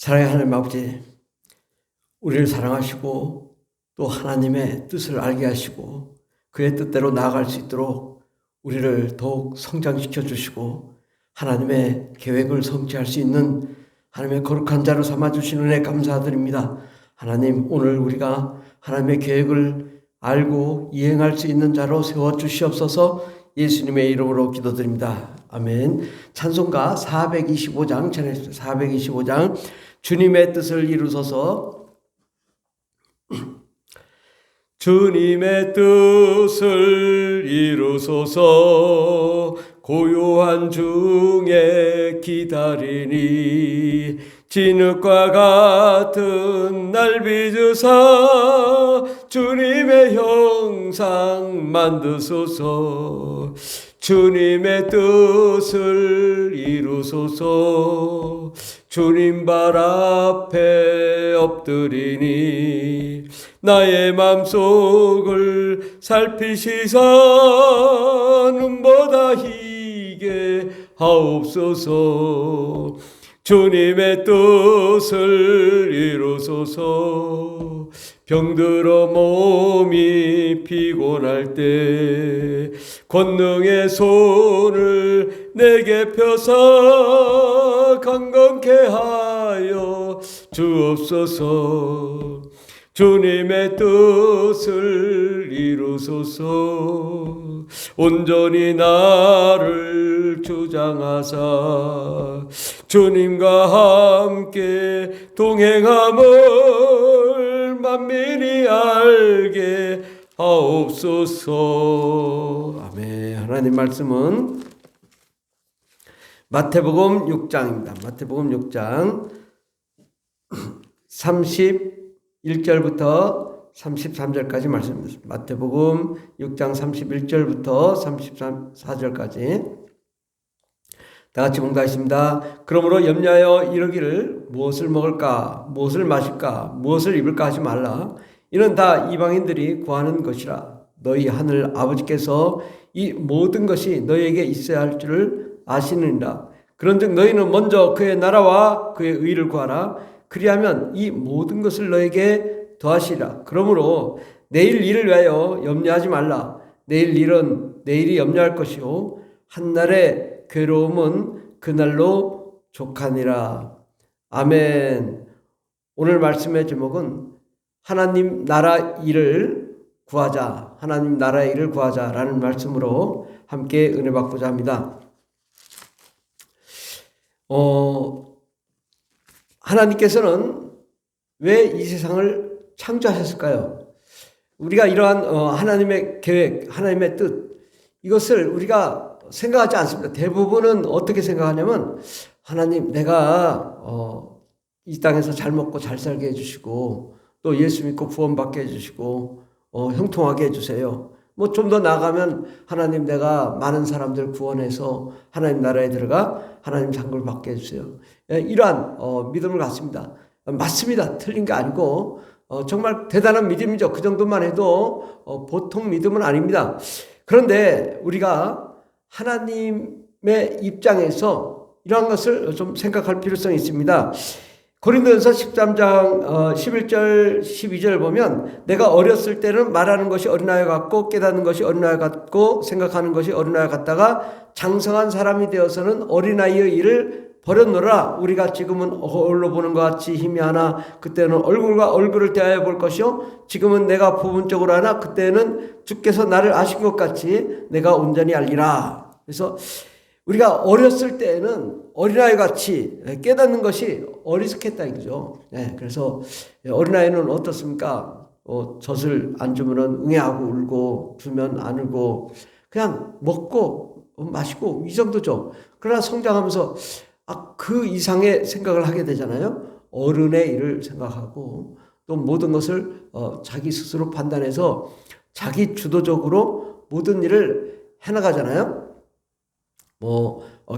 사랑의 하나님 아버지, 우리를 사랑하시고 또 하나님의 뜻을 알게 하시고 그의 뜻대로 나아갈 수 있도록 우리를 더욱 성장시켜 주시고 하나님의 계획을 성취할 수 있는 하나님의 거룩한 자로 삼아주시는 은혜 감사드립니다. 하나님, 오늘 우리가 하나님의 계획을 알고 이행할 수 있는 자로 세워주시옵소서. 예수님의 이름으로 기도드립니다. 아멘. 찬송가 425장 전해주세요. 425장 주님의 뜻을 이루소서. 주님의 뜻을 이루소서. 고요한 중에 기다리니 진흙과 같은 날 빚으사 주님의 형상 만드소서. 주님의 뜻을 이루소서. 주님 발 앞에 엎드리니 나의 맘속을 살피시사 눈보다 희게 하옵소서. 주님의 뜻을 이루소서. 병들어 몸이 피곤할 때 권능의 손을 내게 펴사 강건케 하여 주옵소서. 주님의 뜻을 이루소서. 온전히 나를 주장하사 주님과 함께 동행함을 만민이 알게 하옵소서. 아멘. 하나님 말씀은 마태복음 6장입니다. 마태복음 6장 31절부터 33절까지 말씀입니다. 마태복음 6장 31절부터 34절까지 다 같이 봉독하겠습니다. 그러므로 염려하여 이르기를 무엇을 먹을까, 무엇을 마실까, 무엇을 입을까 하지 말라. 이는 다 이방인들이 구하는 것이라. 너희 하늘 아버지께서 이 모든 것이 너희에게 있어야 할 줄을 아시느니라. 그런즉 너희는 먼저 그의 나라와 그의 의를 구하라. 그리하면 이 모든 것을 너에게 더하시리라. 그러므로 내일 일을 위하여 염려하지 말라. 내일 일은 내일이 염려할 것이요 한날의 괴로움은 그날로 족하니라. 아멘. 오늘 말씀의 제목은 하나님 나라 일을 구하자, 하나님 나라의 일을 구하자라는 말씀으로 함께 은혜 받고자 합니다. 하나님께서는 왜 이 세상을 창조하셨을까요? 우리가 이러한 하나님의 계획, 하나님의 뜻, 이것을 우리가 생각하지 않습니다. 대부분은 어떻게 생각하냐면 하나님, 내가 이 땅에서 잘 먹고 잘 살게 해주시고 또 예수 믿고 구원받게 해주시고 형통하게 해주세요. 뭐 좀 더 나아가면 하나님, 내가 많은 사람들 구원해서 하나님 나라에 들어가 하나님 상급을 받게 해주세요. 이러한 믿음을 갖습니다. 맞습니다. 틀린 게 아니고 정말 대단한 믿음이죠. 그 정도만 해도 보통 믿음은 아닙니다. 그런데 우리가 하나님의 입장에서 이러한 것을 좀 생각할 필요성이 있습니다. 고린도전서 13장 11절 12절 보면 내가 어렸을 때는 말하는 것이 어린아이 같고 깨닫는 것이 어린아이 같고 생각하는 것이 어린아이 같다가 장성한 사람이 되어서는 어린아이의 일을 버렸노라. 우리가 지금은 거울로 보는 것 같이 희미하나 그때는 얼굴과 얼굴을 대하여 볼 것이요 지금은 내가 부분적으로 하나 그때는 주께서 나를 아신 것 같이 내가 온전히 알리라. 그래서 우리가 어렸을 때에는 어린아이 같이 깨닫는 것이 어리석했다 이거죠. 그래서 어린아이는 어떻습니까? 젖을 안 주면 응애하고 울고 주면 안 울고 그냥 먹고 마시고 이 정도죠. 그러나 성장하면서 그 이상의 생각을 하게 되잖아요. 어른의 일을 생각하고 또 모든 것을 자기 스스로 판단해서 자기 주도적으로 모든 일을 해나가잖아요.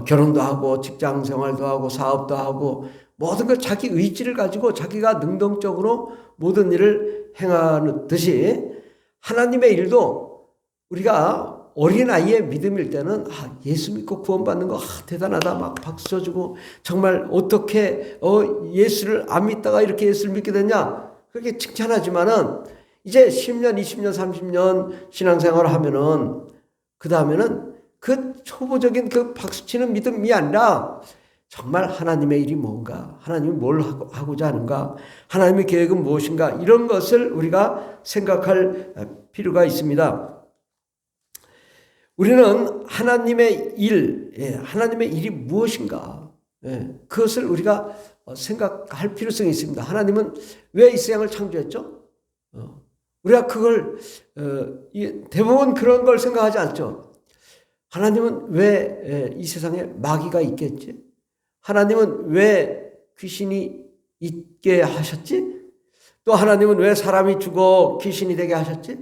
결혼도 하고 직장 생활도 하고 사업도 하고 모든 걸 자기 의지를 가지고 자기가 능동적으로 모든 일을 행하듯이 하나님의 일도 우리가 어린아이의 믿음일 때는 예수 믿고 구원받는 거 대단하다 막 박수 쳐주고 정말 어떻게 예수를 안 믿다가 이렇게 예수를 믿게 됐냐 그렇게 칭찬하지만은 이제 10년 20년 30년 신앙생활을 하면은 그 다음에는 그 초보적인 그 박수치는 믿음이 아니라 정말 하나님의 일이 뭔가, 하나님이 뭘 하고자 하는가, 하나님의 계획은 무엇인가, 이런 것을 우리가 생각할 필요가 있습니다. 우리는 하나님의 하나님의 일이 무엇인가, 그것을 우리가 생각할 필요성이 있습니다. 하나님은 왜 이 세상을 창조했죠? 우리가 그걸 대부분 그런 걸 생각하지 않죠. 하나님은 왜 이 세상에 마귀가 있겠지? 하나님은 왜 귀신이 있게 하셨지? 또 하나님은 왜 사람이 죽어 귀신이 되게 하셨지?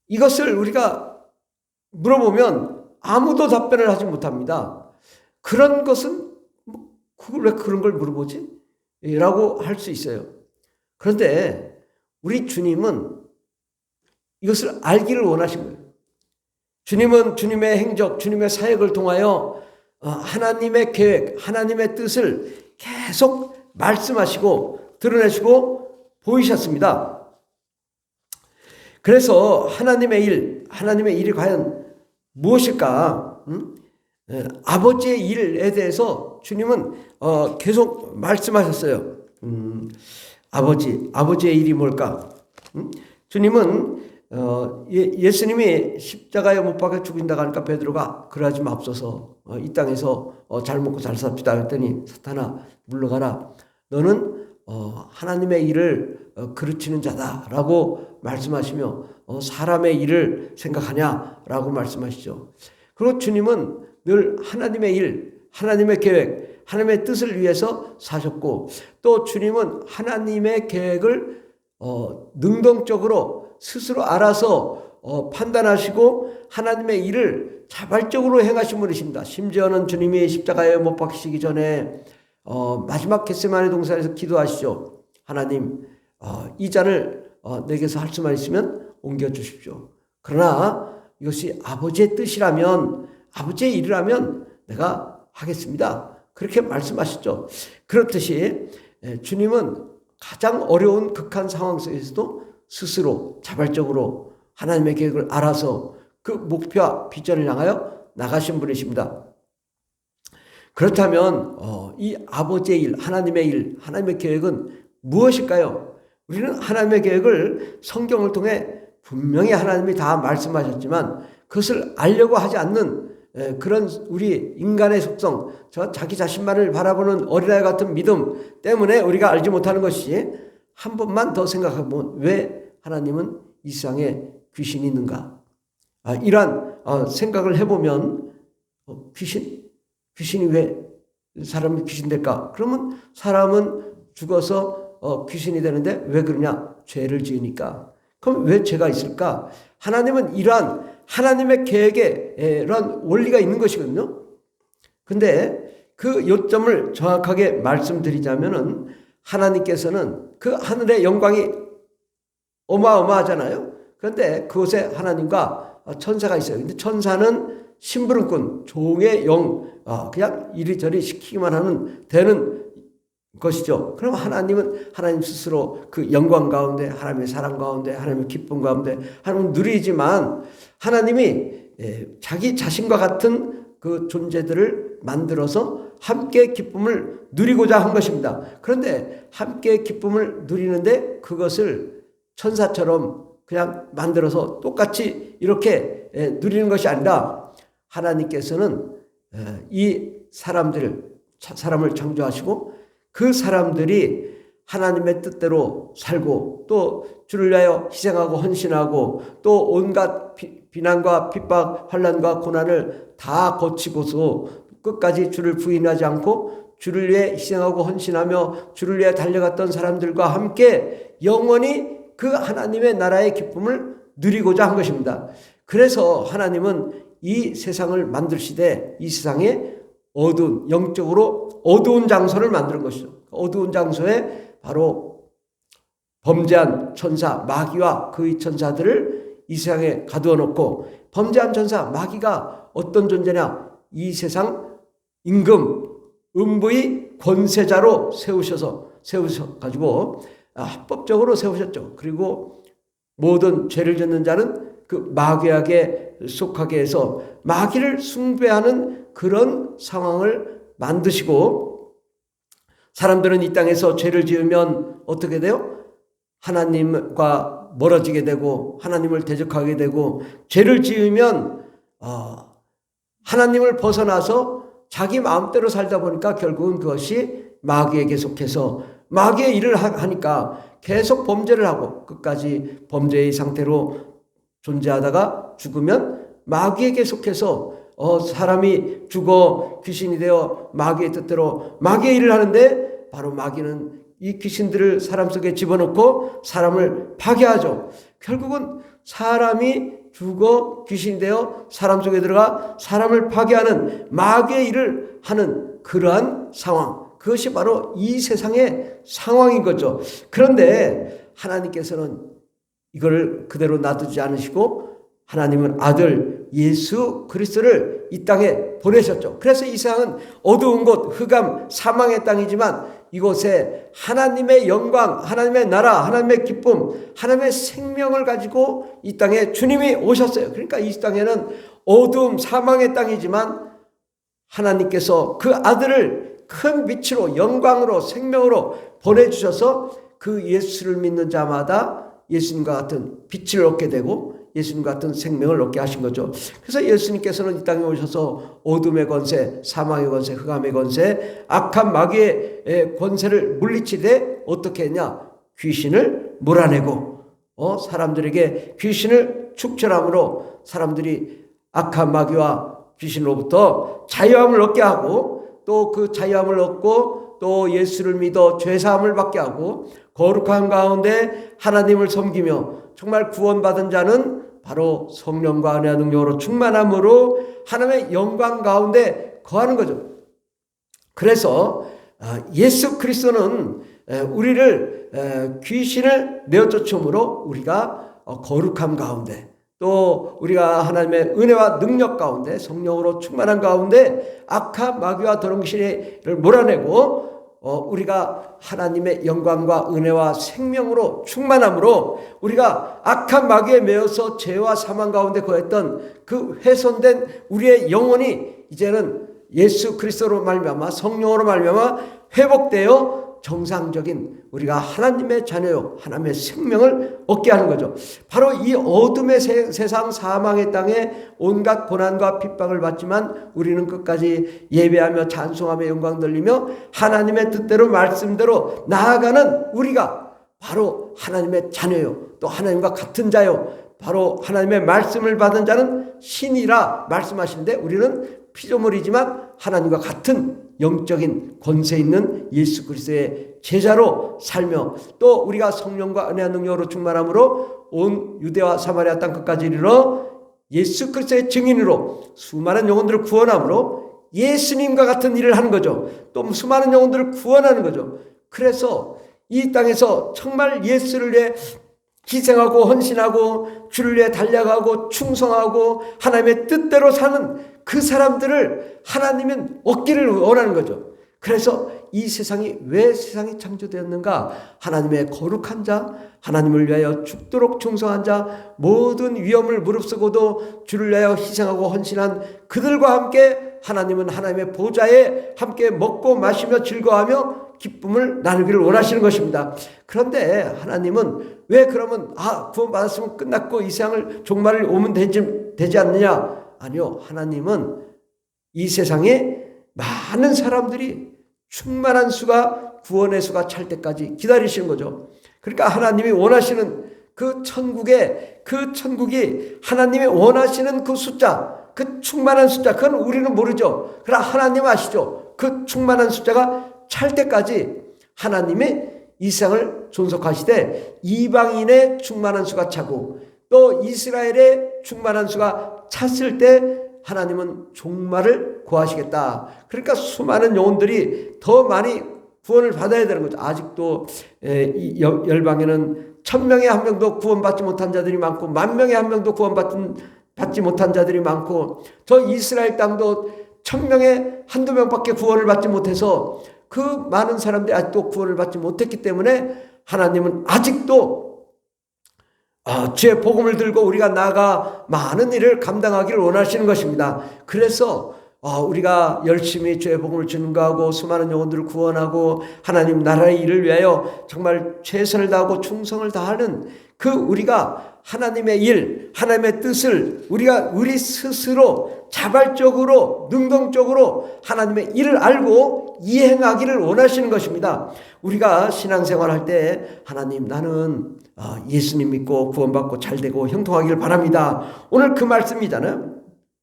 이것을 우리가 물어보면 아무도 답변을 하지 못합니다. 그런 것은 그걸 왜 그런 걸 물어보지? 라고 할 수 있어요. 그런데 우리 주님은 이것을 알기를 원하신 거예요. 주님은 주님의 행적, 주님의 사역을 통하여 하나님의 계획, 하나님의 뜻을 계속 말씀하시고 드러내시고 보이셨습니다. 그래서 하나님의 일이 과연 무엇일까? 아버지의 일에 대해서 주님은 계속 말씀하셨어요. 아버지의 일이 뭘까? 주님은 예수님이 십자가에 못 박혀 죽인다고 하니까 베드로가 그러지 맙소서, 이 땅에서 잘 먹고 잘 삽시다 했더니 사탄아 물러가라, 너는 하나님의 일을 그르치는 자다라고 말씀하시며 사람의 일을 생각하냐라고 말씀하시죠. 그리고 주님은 늘 하나님의 일, 하나님의 계획, 하나님의 뜻을 위해서 사셨고, 또 주님은 하나님의 계획을 능동적으로 스스로 알아서 판단하시고 하나님의 일을 자발적으로 행하신 분이십니다. 심지어는 주님이 십자가에 못 박히시기 전에 마지막 겟세마네 동산에서 기도하시죠. 하나님, 이 잔을 내게서 할 수만 있으면 옮겨주십시오. 그러나 이것이 아버지의 뜻이라면, 아버지의 일이라면 내가 하겠습니다. 그렇게 말씀하셨죠. 그렇듯이 주님은 가장 어려운 극한 상황 속에서도 스스로 자발적으로 하나님의 계획을 알아서 그 목표와 비전을 향하여 나가신 분이십니다. 그렇다면 이 아버지의 일, 하나님의 계획은 무엇일까요? 우리는 하나님의 계획을 성경을 통해 분명히 하나님이 다 말씀하셨지만 그것을 알려고 하지 않는 그런 우리 인간의 속성, 자기 자신만을 바라보는 어린아이 같은 믿음 때문에 우리가 알지 못하는 것이, 한 번만 더 생각해보면 왜 하나님은 이 세상에 귀신이 있는가? 이러한 생각을 해보면 귀신이 왜 사람이 귀신 될까? 그러면 사람은 죽어서 귀신이 되는데 왜 그러냐? 죄를 지으니까. 그럼 왜 죄가 있을까? 하나님은 이러한 하나님의 계획에 이러한 원리가 있는 것이거든요. 근데 그 요점을 정확하게 말씀드리자면은, 하나님께서는 그 하늘의 영광이 어마어마하잖아요. 그런데 그곳에 하나님과 천사가 있어요. 근데 천사는 심부름꾼, 종의 영, 그냥 이리저리 시키기만 되는 것이죠. 그럼 하나님은 하나님 스스로 그 영광 가운데, 하나님의 사랑 가운데, 하나님의 기쁨 가운데 하나님은 누리지만, 하나님이 자기 자신과 같은 그 존재들을 만들어서 함께 기쁨을 누리고자 한 것입니다. 그런데 함께 기쁨을 누리는데 그것을 천사처럼 그냥 만들어서 똑같이 이렇게 누리는 것이 아니라, 하나님께서는 이 사람을 창조하시고 그 사람들이 하나님의 뜻대로 살고, 또 주를 위하여 희생하고 헌신하고, 또 온갖 비난과 핍박, 환난과 고난을 다 거치고서 끝까지 주를 부인하지 않고 주를 위해 희생하고 헌신하며 주를 위해 달려갔던 사람들과 함께 영원히 그 하나님의 나라의 기쁨을 누리고자 한 것입니다. 그래서 하나님은 이 세상을 만드시되 이 세상에 영적으로 어두운 장소를 만드는 것이죠. 어두운 장소에 바로 범죄한 천사, 마귀와 그의 천사들을 이 세상에 가두어 놓고 범죄한 전사 마귀가 어떤 존재냐? 이 세상 임금 음부의 권세자로 세우셔가지고 합법적으로 세우셨죠. 그리고 모든 죄를 짓는 자는 그 마귀에게 속하게 해서 마귀를 숭배하는 그런 상황을 만드시고, 사람들은 이 땅에서 죄를 지으면 어떻게 돼요? 하나님과 멀어지게 되고 하나님을 대적하게 되고, 죄를 지으면 하나님을 벗어나서 자기 마음대로 살다 보니까 결국은 그것이 마귀에게 속해서 마귀의 일을 하니까 계속 범죄를 하고 끝까지 범죄의 상태로 존재하다가 죽으면 마귀에게 속해서 사람이 죽어 귀신이 되어 마귀의 뜻대로 마귀의 일을 하는데, 바로 마귀는 이 귀신들을 사람 속에 집어넣고 사람을 파괴하죠. 결국은 사람이 죽어 귀신이 되어 사람 속에 들어가 사람을 파괴하는 마귀의 일을 하는 그러한 상황, 그것이 바로 이 세상의 상황인 거죠. 그런데 하나님께서는 이걸 그대로 놔두지 않으시고 하나님은 아들 예수 그리스도를 이 땅에 보내셨죠. 그래서 이 세상은 어두운 곳, 흑암, 사망의 땅이지만 이곳에 하나님의 영광, 하나님의 나라, 하나님의 기쁨, 하나님의 생명을 가지고 이 땅에 주님이 오셨어요. 그러니까 이 땅에는 어두움, 사망의 땅이지만 하나님께서 그 아들을 큰 빛으로, 영광으로, 생명으로 보내주셔서 그 예수를 믿는 자마다 예수님과 같은 빛을 얻게 되고 예수님과 같은 생명을 얻게 하신 거죠. 그래서 예수님께서는 이 땅에 오셔서 어둠의 권세, 사망의 권세, 흑암의 권세, 악한 마귀의 권세를 물리치되 어떻게 했냐? 귀신을 몰아내고 사람들에게 귀신을 축전함으로 사람들이 악한 마귀와 귀신으로부터 자유함을 얻게 하고, 또 그 자유함을 얻고 또 예수를 믿어 죄사함을 받게 하고 거룩한 가운데 하나님을 섬기며 정말 구원받은 자는 바로 성령과 은혜와 능력으로 충만함으로 하나님의 영광 가운데 거하는 거죠. 그래서 예수 그리스도는 우리를 귀신을 내어쫓음으로 우리가 거룩함 가운데, 또 우리가 하나님의 은혜와 능력 가운데 성령으로 충만한 가운데 악한 마귀와 더러운 귀신을 몰아내고 우리가 하나님의 영광과 은혜와 생명으로 충만함으로 우리가 악한 마귀에 매여서 죄와 사망 가운데 거했던 그 훼손된 우리의 영혼이 이제는 예수 그리스도로 말미암아 성령으로 말미암아 회복되어 정상적인 우리가 하나님의 자녀요 하나님의 생명을 얻게 하는 거죠. 바로 이 어둠의 세상 사망의 땅에 온갖 고난과 핍박을 받지만 우리는 끝까지 예배하며 찬송하며 영광 돌리며 하나님의 뜻대로 말씀대로 나아가는 우리가 바로 하나님의 자녀요 또 하나님과 같은 자요, 바로 하나님의 말씀을 받은 자는 신이라 말씀하시는데 우리는 피조물이지만 하나님과 같은 영적인 권세 있는 예수 그리스도의 제자로 살며, 또 우리가 성령과 은혜와 능력으로 충만함으로 온 유대와 사마리아 땅 끝까지 이르러 예수 그리스도의 증인으로 수많은 영혼들을 구원함으로 예수님과 같은 일을 하는 거죠. 또 수많은 영혼들을 구원하는 거죠. 그래서 이 땅에서 정말 예수를 위해 희생하고 헌신하고 주를 위해 달려가고 충성하고 하나님의 뜻대로 사는 그 사람들을 하나님은 얻기를 원하는 거죠. 그래서 이 세상이 왜 세상이 창조되었는가? 하나님의 거룩한 자, 하나님을 위하여 죽도록 충성한 자, 모든 위험을 무릅쓰고도 주를 위하여 희생하고 헌신한 그들과 함께 하나님은 하나님의 보좌에 함께 먹고 마시며 즐거워하며 기쁨을 나누기를 원하시는 것입니다. 그런데 하나님은 왜 그러면 구원받았으면 끝났고 이 세상을 종말을 오면 되지 않느냐? 아니요. 하나님은 이 세상에 많은 사람들이 충만한 수가 구원의 수가 찰 때까지 기다리시는 거죠. 그러니까 하나님이 원하시는 그 천국이 하나님이 원하시는 그 숫자, 그 충만한 숫자, 그건 우리는 모르죠. 그러나 하나님 아시죠. 그 충만한 숫자가 찰 때까지 하나님이 이 세상을 존속하시되 이방인의 충만한 수가 차고 또 이스라엘의 충만한 수가 찼을 때 하나님은 종말을 구하시겠다. 그러니까 수많은 영혼들이 더 많이 구원을 받아야 되는 거죠. 아직도 이 열방에는 1000명에 한 명도 구원받지 못한 자들이 많고 10,000명에 한 명도 구원받지 못한 자들이 많고 저 이스라엘 땅도 1000명에 한두 명밖에 구원을 받지 못해서 그 많은 사람들이 아직도 구원을 받지 못했기 때문에 하나님은 아직도 주의 복음을 들고 우리가 나아가 많은 일을 감당하기를 원하시는 것입니다. 그래서 우리가 열심히 주의 복음을 증거하고 수많은 영혼들을 구원하고 하나님 나라의 일을 위하여 정말 최선을 다하고 충성을 다하는 그 우리가 하나님의 일, 하나님의 뜻을 우리 스스로 자발적으로 능동적으로 하나님의 일을 알고 이행하기를 원하시는 것입니다. 우리가 신앙생활 할 때 하나님 나는 예수님 믿고 구원받고 잘되고 형통하기를 바랍니다. 오늘 그 말씀이잖아요.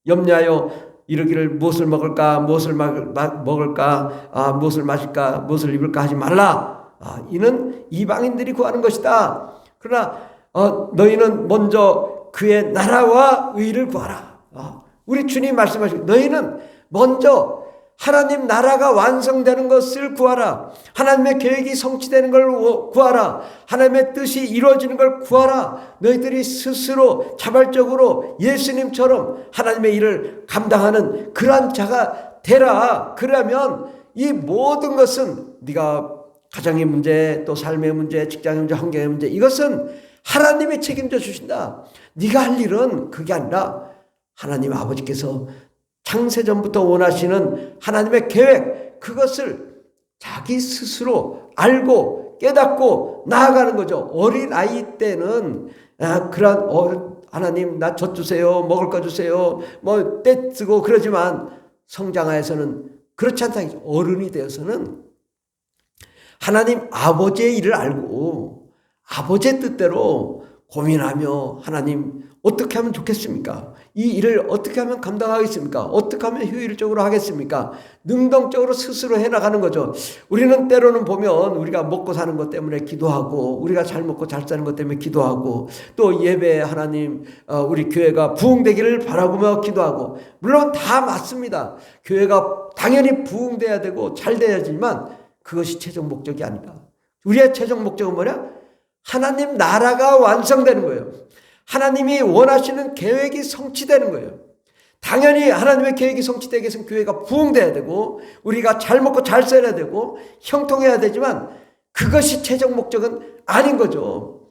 염려하여 이르기를 무엇을 먹을까 무엇을 먹을까 무엇을 마실까 무엇을 입을까 하지 말라. 이는 이방인들이 구하는 것이다. 그러나 너희는 먼저 그의 나라와 의를 구하라. 우리 주님 말씀하시고 너희는 먼저 하나님 나라가 완성되는 것을 구하라. 하나님의 계획이 성취되는 걸 구하라. 하나님의 뜻이 이루어지는 걸 구하라. 너희들이 스스로 자발적으로 예수님처럼 하나님의 일을 감당하는 그러한 자가 되라. 그러면 이 모든 것은 네가 가정의 문제, 또 삶의 문제, 직장의 문제, 환경의 문제, 이것은 하나님이 책임져 주신다. 네가 할 일은 그게 아니라 하나님 아버지께서 창세전부터 원하시는 하나님의 계획, 그것을 자기 스스로 알고 깨닫고 나아가는 거죠. 어린아이 때는 그런 하나님 나 젖 주세요, 먹을 거 주세요, 때 쓰고 그러지만 성장하여서는 그렇지 않다. 어른이 되어서는 하나님 아버지의 일을 알고 아버지의 뜻대로 고민하며 하나님 어떻게 하면 좋겠습니까? 이 일을 어떻게 하면 감당하겠습니까? 어떻게 하면 효율적으로 하겠습니까? 능동적으로 스스로 해나가는 거죠. 우리는 때로는 보면 우리가 먹고 사는 것 때문에 기도하고 우리가 잘 먹고 잘 사는 것 때문에 기도하고 또 예배에 하나님 우리 교회가 부흥되기를 바라보며 기도하고 물론 다 맞습니다. 교회가 당연히 부흥돼야 되고 잘 돼야지만 그것이 최종 목적이 아니다. 우리의 최종 목적은 뭐냐? 하나님 나라가 완성되는 거예요. 하나님이 원하시는 계획이 성취되는 거예요. 당연히 하나님의 계획이 성취되기 위해서는 교회가 부흥돼야 되고 우리가 잘 먹고 잘 살아야 되고 형통해야 되지만 그것이 최종 목적은 아닌 거죠.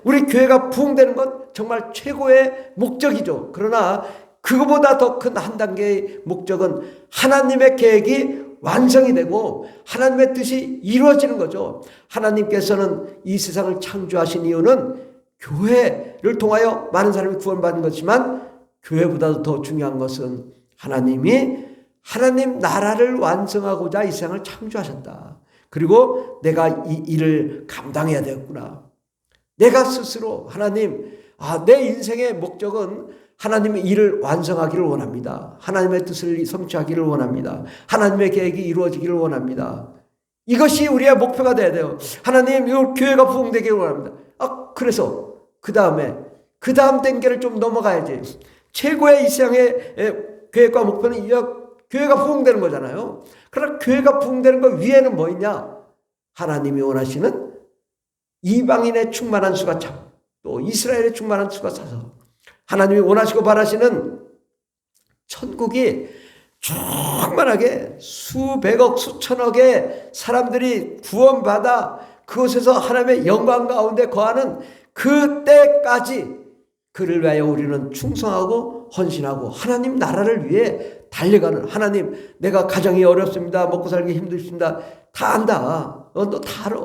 우리 교회가 부흥되는 건 정말 최고의 목적이죠. 그러나 그거보다 더 큰 한 단계의 목적은 하나님의 계획이 완성이 되고 하나님의 뜻이 이루어지는 거죠. 하나님께서는 이 세상을 창조하신 이유는 교회를 통하여 많은 사람이 구원받는 것이지만 교회보다도 더 중요한 것은 하나님이 하나님 나라를 완성하고자 이 세상을 창조하셨다. 그리고 내가 이 일을 감당해야 되겠구나. 내가 스스로 하나님 내 인생의 목적은 하나님의 일을 완성하기를 원합니다. 하나님의 뜻을 성취하기를 원합니다. 하나님의 계획이 이루어지기를 원합니다. 이것이 우리의 목표가 돼야 돼요. 하나님 이 교회가 부흥되기를 원합니다. 그래서 그 다음 단계를 좀 넘어가야지. 최고의 이 세상의 계획과 목표는 교회가 부흥되는 거잖아요. 그러나 교회가 부흥되는 것 위에는 뭐 있냐? 하나님이 원하시는 이방인의 충만한 수가 참, 또 이스라엘의 충만한 수가 차서 하나님이 원하시고 바라시는 천국이 충만하게 수백억 수천억의 사람들이 구원받아 그곳에서 하나님의 영광 가운데 거하는 그때까지 그를 위하여 우리는 충성하고 헌신하고 하나님 나라를 위해 달려가는, 하나님 내가 가정이 어렵습니다, 먹고 살기 힘드십니다, 다 안다, 너 다 알아.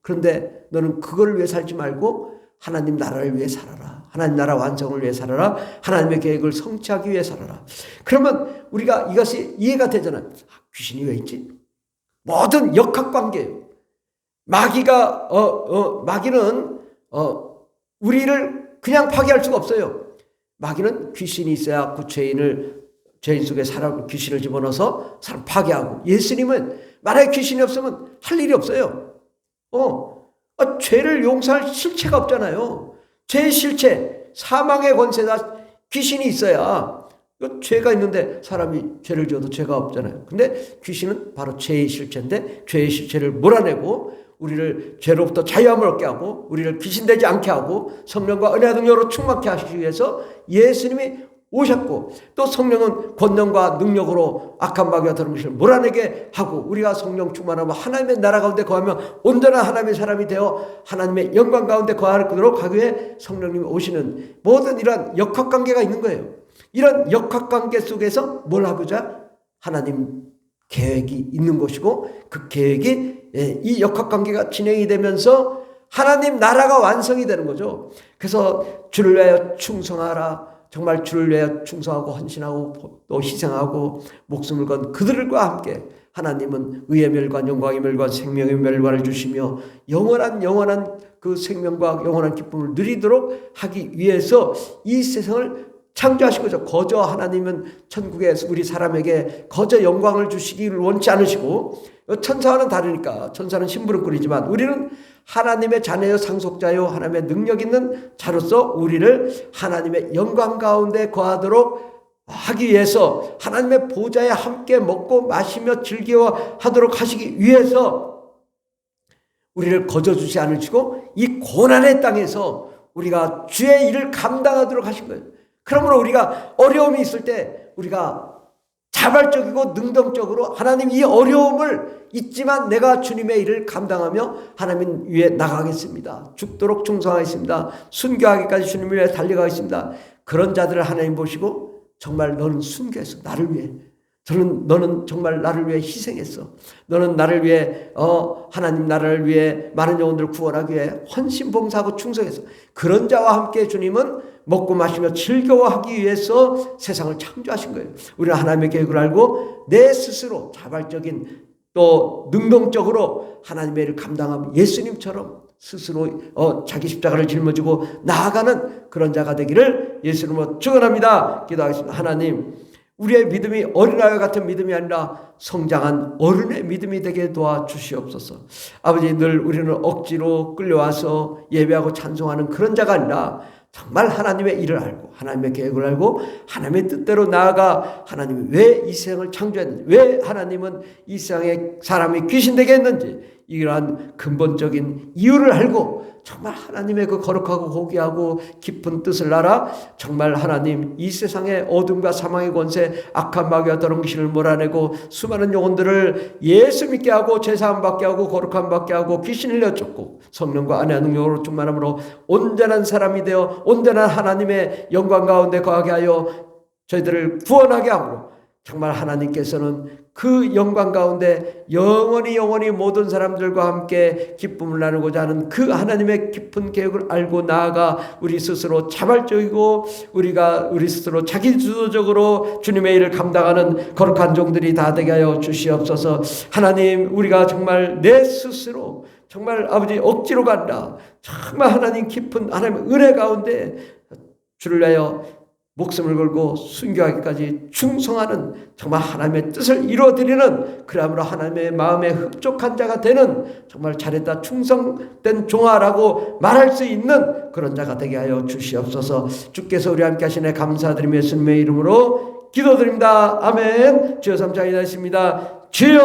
그런데 너는 그걸 위해 살지 말고 하나님 나라를 위해 살아라. 하나님 나라 완성을 위해 살아라. 하나님의 계획을 성취하기 위해 살아라. 그러면 우리가 이것이 이해가 되잖아요. 귀신이 왜 있지? 모든 역학관계예요. 마귀는 우리를 그냥 파괴할 수가 없어요. 마귀는 귀신이 있어야 그 죄인 속에 귀신을 집어넣어서 사람 파괴하고, 예수님은 만약에 귀신이 없으면 할 일이 없어요. 죄를 용서할 실체가 없잖아요. 죄의 실체, 사망의 권세다. 귀신이 있어야. 죄가 있는데 사람이 죄를 지어도 죄가 없잖아요. 근데 귀신은 바로 죄의 실체인데 죄의 실체를 몰아내고 우리를 죄로부터 자유함을 얻게 하고 우리를 귀신되지 않게 하고 성령과 은혜와 능력으로 충만케 하시기 위해서 예수님이 오셨고, 또 성령은 권능과 능력으로 악한 마귀와 더러운 것을 몰아내게 하고 우리가 성령 충만하면 하나님의 나라 가운데 거하며 온전한 하나님의 사람이 되어 하나님의 영광 가운데 거하도록 하기 위해 성령님이 오시는 모든 이러한 역학관계가 있는 거예요. 이런 역학관계 속에서 뭘 하고자? 하나님 계획이 있는 것이고, 그 계획이 이 역학관계가 진행이 되면서 하나님 나라가 완성이 되는 거죠. 그래서 주를 위하여 충성하라. 정말 주를 위하여 충성하고 헌신하고 또 희생하고 목숨을 건 그들과 함께 하나님은 의의 멸관, 영광의 멸관, 생명의 멸관을 주시며 영원한 그 생명과 영원한 기쁨을 누리도록 하기 위해서 이 세상을 창조하신 거죠. 거저 하나님은 천국에서 우리 사람에게 거저 영광을 주시기를 원치 않으시고, 천사와는 다르니까 천사는 심부름꾼이지만 우리는 하나님의 자녀요 상속자요 하나님의 능력 있는 자로서 우리를 하나님의 영광 가운데 거하도록 하기 위해서 하나님의 보좌에 함께 먹고 마시며 즐겨하도록 하시기 위해서 우리를 거저 주지 않으시고 이 고난의 땅에서 우리가 주의 일을 감당하도록 하신 거예요. 그러므로 우리가 어려움이 있을 때 우리가 자발적이고 능동적으로 하나님 이 어려움을 있지만 내가 주님의 일을 감당하며 하나님 위에 나가겠습니다. 죽도록 충성하겠습니다. 순교하기까지 주님을 위해 달려가겠습니다. 그런 자들을 하나님 보시고 정말 너는 순교했어. 나를 위해. 너는 정말 나를 위해 희생했어. 너는 나를 위해 하나님 나라를 위해 많은 영혼들을 구원하기 위해 헌신봉사하고 충성했어. 그런 자와 함께 주님은 먹고 마시며 즐거워하기 위해서 세상을 창조하신 거예요. 우리는 하나님의 계획을 알고 내 스스로 자발적인 또 능동적으로 하나님의 일을 감당하며 예수님처럼 스스로 자기 십자가를 짊어지고 나아가는 그런 자가 되기를 예수님으로 축원합니다. 기도하겠습니다. 하나님, 우리의 믿음이 어린아이와 같은 믿음이 아니라 성장한 어른의 믿음이 되게 도와주시옵소서. 아버지, 늘 우리는 억지로 끌려와서 예배하고 찬송하는 그런 자가 아니라 정말 하나님의 일을 알고 하나님의 계획을 알고 하나님의 뜻대로 나아가 하나님이 왜 이 세상을 창조했는지, 왜 하나님은 이 세상에 사람이 귀신되게 했는지 이러한 근본적인 이유를 알고 정말 하나님의 그 거룩하고 고귀하고 깊은 뜻을 알아 정말 하나님 이 세상의 어둠과 사망의 권세, 악한 마귀와 더러운 귀신을 몰아내고 수많은 영혼들을 예수 믿게 하고 제사함 받게 하고 거룩함 받게 하고 귀신을 내쫓고 성령과 은혜와 능력으로 충만함으로 온전한 사람이 되어 온전한 하나님의 영광 가운데 거하게 하여 저희들을 구원하게 하므로 정말 하나님께서는 그 영광 가운데 영원히 모든 사람들과 함께 기쁨을 나누고자 하는 그 하나님의 깊은 계획을 알고 나아가 우리 스스로 자발적이고 우리 스스로 자기주도적으로 주님의 일을 감당하는 거룩한 종들이 다 되게 하여 주시옵소서. 하나님, 우리가 정말 내 스스로 정말 아버지 억지로가 아니라 정말 하나님 깊은 하나님의 은혜 가운데 주를 위하여 목숨을 걸고 순교하기까지 충성하는 정말 하나님의 뜻을 이루어드리는, 그러므로 하나님의 마음에 흡족한 자가 되는 정말 잘했다 충성된 종아라고 말할 수 있는 그런 자가 되게 하여 주시옵소서. 주께서 우리 함께 하시네 감사드리며 예수님의 이름으로 기도드립니다. 아멘. 주여 삼창이 나십니다. 주여